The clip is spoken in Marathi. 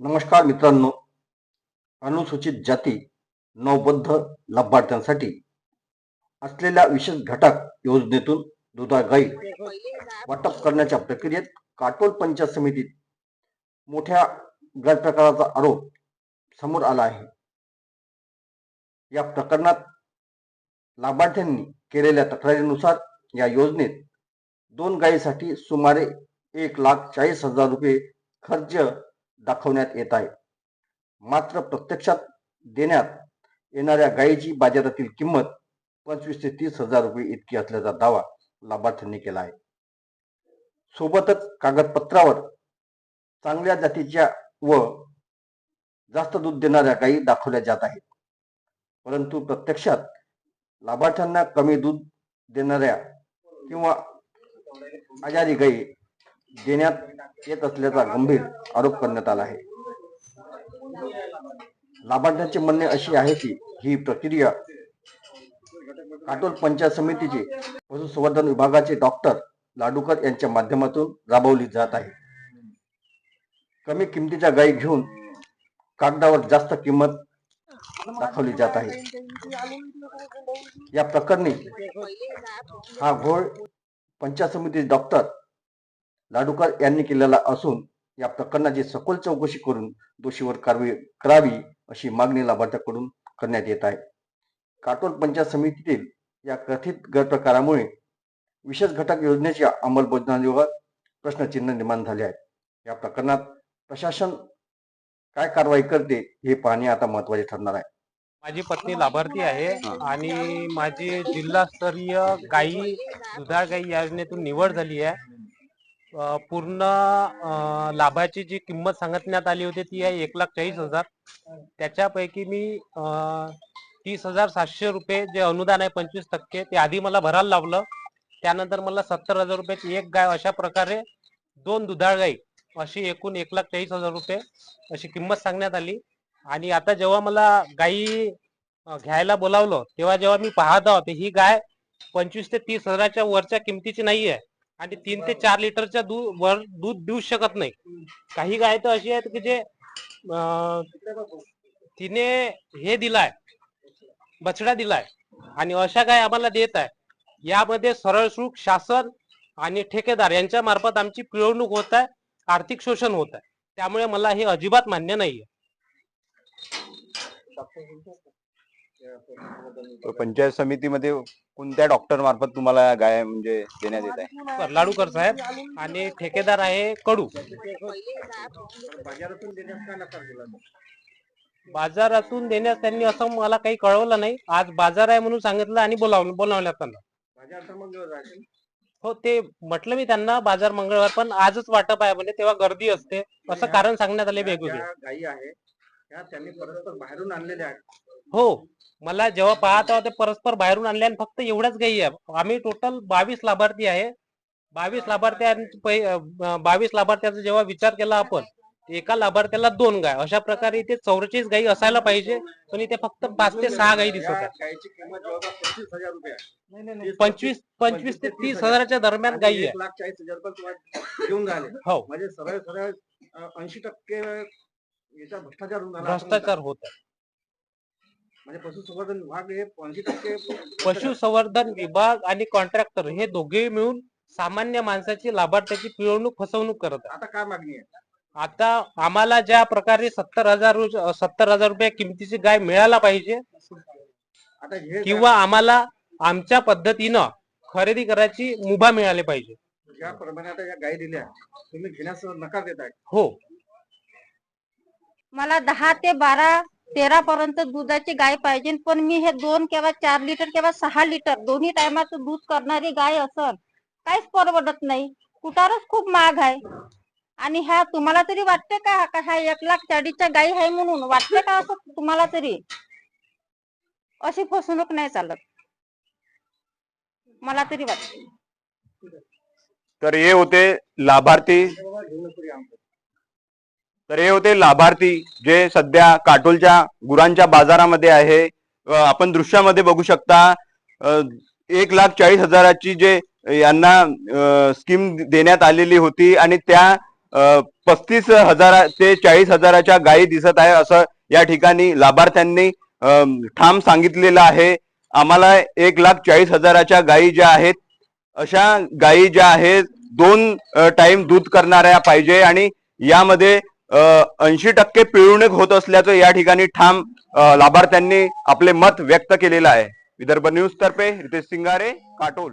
नमस्कार मित्रांनो, अनुसूचित जाती नवबद्ध लाभार्थ्यांसाठी असलेल्या विशेष घटक योजनेतून दुधाळ गाई वाटप करण्याच्या प्रक्रियेत काटोल पंचायत समितीत मोठ्या गैरप्रकाराचा आरोप समोर आला आहे. या प्रकरणात लाभार्थ्यांनी केलेल्या तक्रारीनुसार या योजनेत 2 गायीसाठी सुमारे 1,40,000 रुपये खर्च दाखवण्यात येत आहे. मात्र प्रत्यक्षात देण्यात येणाऱ्या गायीची बाजारातील किंमत 25,000 ते 30,000 रुपये इतकी असल्याचा दावा लाभार्थ्यांनी केला आहे. सोबतच कागदपत्रावर चांगल्या जातीच्या व जास्त दूध देणाऱ्या गायी दाखवल्या जात आहेत, परंतु प्रत्यक्षात लाभार्थ्यांना कमी दूध देणाऱ्या किंवा आजारी गायी देण्यात येत असल्याचा गंभीर आरोप करण्यात आला आहे. लाभार्थ्यांचे म्हणणे असे आहे की ही प्रक्रिया काटोल पंचायत समितीचे पशुसंवर्धन विभागाचे डॉक्टर लाडूकर यांच्या माध्यमातून राबवली जात आहे. कमी किमतीच्या गायी घेऊन कागदावर जास्त किंमत दाखवली जात आहे. या प्रकरणी हा घोळ पंचायत समितीचे डॉक्टर लाडूकर यांनी केलेला असून या प्रकरणाची सखोल चौकशी करून दोषीवर कारवाई करावी अशी मागणी लाभार्थ्यांकडून करण्यात येत आहे. काटोल पंचायत समितीतील या कथित गैरप्रकारामुळे विशेष घटक योजनेच्या अंमलबजावणीवर प्रश्नचिन्ह निर्माण झाले आहे. या प्रकरणात प्रशासन काय कारवाई करते हे पाहणे आता महत्त्वाचे ठरणार आहे. माझी पत्नी लाभार्थी आहे आणि माझी जिल्हास्तरीय गाई दुधाळ गाई योजनेतून निवड झाली आहे. पूर्ण लाभाची जी किंमत सांगण्यात आली होती ती आहे 1,40,000. त्याच्यापैकी मी 30,700 रुपये जे अनुदान आहे 25% ते आधी मला भरायला लावलं. त्यानंतर मला 70,000 रुपयाची एक गाय, अशा प्रकारे 2 दुधाळ गाई अशी एकूण 1,40,000 रुपये अशी किंमत सांगण्यात आली. आणि आता जेव्हा मला गाई घ्यायला बोलावलं तेव्हा जेव्हा मी पाहत आहोत ही गाय 25,000 ते 30,000च्या वरच्या किमतीची नाही आहे आणि 3 ते 4 लिटरच्या दूध देऊ शकत नाही. काही गाय तर अशी आहेत की जे तिने हे दिलाय, बछडा दिलाय आणि अशा गाय आम्हाला देत आहे. यामध्ये सरळ सुख शासन आणि ठेकेदार यांच्या मार्फत आमची पिळवणूक होत आहे, आर्थिक शोषण होत आहे. त्यामुळे मला हे अजिबात मान्य नाहीये. पंचायत समितीमध्ये कोणत्या डॉक्टर मार्फत तुम्हाला गाय म्हणजे देण्यात येत आहे? लाडूकर साहेब आणि ठेकेदार आहे कडू. बाजारातून देण्यास त्यांनी असं मला काही कळवलं नाही. आज बाजार आहे म्हणून सांगितलं आणि बोलावण्यात त्यांना. हो, ते म्हटलं मी त्यांना बाजार मंगळवार, पण आजच वाटप आहे म्हणजे तेव्हा गर्दी असते असं कारण सांगण्यात आले वेगवेगळे. गायी आहे त्या त्यांनी परस्पर बाहेरून आणलेल्या आहेत. हो, मला जेव्हा पाहत आहोत ते परस्पर बाहेरून आणले आणि फक्त एवढ्याच गायी आहे. आम्ही टोटल 22 लाभार्थी आहे. 22 लाभार्थ्यांचा जेव्हा विचार केला आपण, एका लाभार्थ्याला 2 गाय, अशा प्रकारे इथे 44 गायी असायला पाहिजे, पण इथे फक्त 5 ते 6 गायी दिसत आहेत. गायीची किंमत जवळपास 25,000 रुपये आहे. 25 ते 30,000च्या दरम्यान गायी आहे. 1,40,000 रुपये घेऊन झाले. हो, म्हणजे सरळ 80% याचा भ्रष्टाचार होत आहे. म्हणजे पशुसंवर्धन विभाग हे 80% पशुसंवर्धन विभाग आणि कॉन्ट्रॅक्टर हे दोघे मिळून सामान्य माणसाची, लाभार्थ्याची पिळवणूक, फसवणूक करत आहे. आता काय मागणी आहे? आता आम्हाला ज्या प्रकारे 70,000 रुपये किमतीची गाय मिळायला पाहिजे, आता हे किंवा आम्हाला आमच्या पद्धतीनं खरेदी करायची मुभा मिळाली पाहिजे. ज्याप्रमाणे आता या गायी दिल्या तुम्ही घेण्यास नकार देताय. हो, मला 10 ते 12, 13 पर्यंत दुधाची गाय पाहिजे, पण मी हे 2 किंवा 4 लिटर किंवा 6 लिटर दोन्ही टायमाचं दूध करणारी गाय असन काहीच परवडत नाही. कुटारच खूप महाग आहे. आणि ह्या तुम्हाला तरी वाटते का ह्या 1,40,000च्या गायी आहे म्हणून वाटते का असं तुम्हाला तरी? अशी फसवणूक नाही चालत, मला तरी वाटते. तर हे होते लाभार्थी जे सध्या काटोलच्या गुरांच्या बाजारामध्ये आहे. आपण दृश्यामध्ये बघू शकता 1,40,000ची जे यांना स्कीम देण्यात आलेली होती आणि त्या 35,000 ते 40,000च्या गायी दिसत आहे असं या ठिकाणी लाभार्थ्यांनी ठाम सांगितलेलं आहे. आम्हाला 1,40,000च्या गायी ज्या आहेत अशा गायी ज्या आहेत 2 टाइम दूध करणाऱ्या पाहिजे आणि यामध्ये 80% पिळवणूक होत असल्याचं या ठिकाणी ठाम लाभार्थ्यांनी आपले मत व्यक्त केलेलं आहे. विदर्भ न्यूज तर्फे रितेश सिंगारे, काटोल.